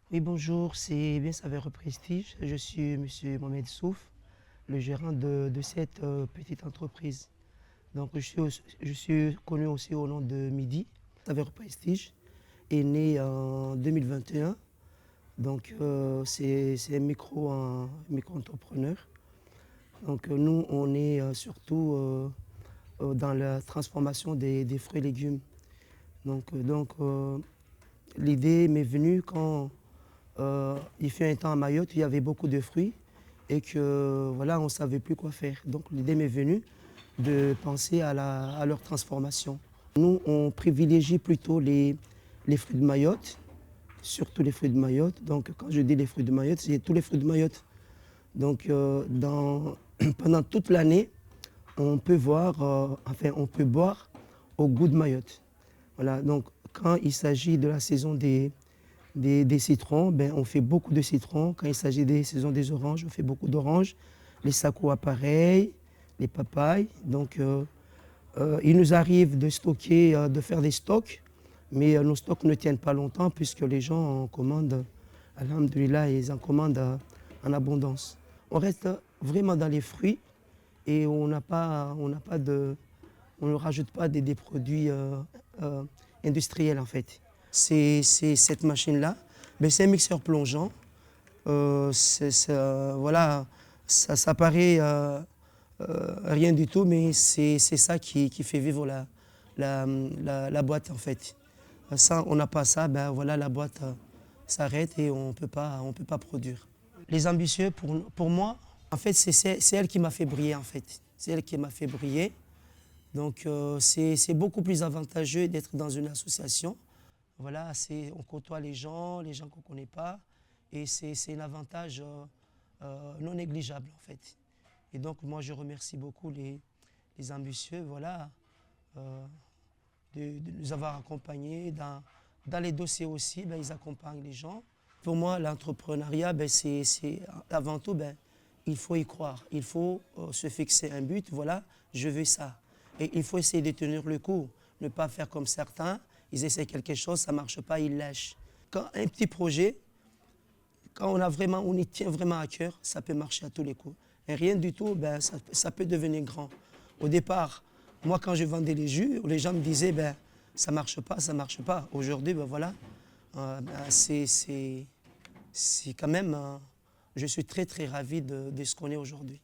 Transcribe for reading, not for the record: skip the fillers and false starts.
Oui, bonjour, c'est bien Saveur Prestige. Je suis Monsieur Mohamed Souf, le gérant de cette petite entreprise. Donc, je suis connu aussi au nom de Midi. Saveur Prestige est né en 2021. Donc, c'est un micro-entrepreneur. Donc, nous, on est surtout dans la transformation des fruits et légumes. Donc, l'idée m'est venue quand il fut un temps à Mayotte, il y avait beaucoup de fruits et que voilà, on ne savait plus quoi faire. Donc l'idée m'est venue de penser à leur transformation. Nous, on privilégie plutôt les fruits de Mayotte, surtout les fruits de Mayotte. Donc quand je dis les fruits de Mayotte, c'est tous les fruits de Mayotte. Donc pendant toute l'année, on peut on peut boire au goût de Mayotte. Voilà, donc quand il s'agit de la saison des citrons, ben, on fait beaucoup de citrons. Quand il s'agit des saisons des oranges, on fait beaucoup d'oranges. Les sakouas, pareil, les papayes. Donc, il nous arrive de stocker, de faire des stocks, mais nos stocks ne tiennent pas longtemps puisque les gens en commandent, alhamdoulilah, ils en commandent en abondance. On reste vraiment dans les fruits et on ne rajoute pas des produits industriels en fait. C'est cette machine-là. Ben, c'est un mixeur plongeant. Voilà, ça paraît rien du tout, mais c'est ça qui fait vivre la boîte en fait. Ça, on n'a pas ça, ben voilà, la boîte s'arrête et on ne peut pas produire. Les ambitieux, pour moi, en fait, c'est elle qui m'a fait briller en fait. C'est elle qui m'a fait briller. Donc c'est beaucoup plus avantageux d'être dans une association. Voilà, on côtoie les gens qu'on ne connaît pas, et c'est un avantage non négligeable en fait. Et donc moi je remercie beaucoup les ambitieux, voilà, euh, de nous avoir accompagnés dans les dossiers aussi, ben, ils accompagnent les gens. Pour moi, l'entrepreneuriat, ben, c'est avant tout, ben, il faut y croire, il faut se fixer un but, voilà, je veux ça. Et il faut essayer de tenir le coup, ne pas faire comme certains, ils essaient quelque chose, ça ne marche pas, ils lâchent. Quand un petit projet, quand on y tient vraiment à cœur, ça peut marcher à tous les coups. Et rien du tout, ben, ça peut devenir grand. Au départ, moi quand je vendais les jus, les gens me disaient, ben, ça ne marche pas, ça ne marche pas. Aujourd'hui, ben, voilà, ben, c'est quand même, je suis très très ravi de ce qu'on est aujourd'hui.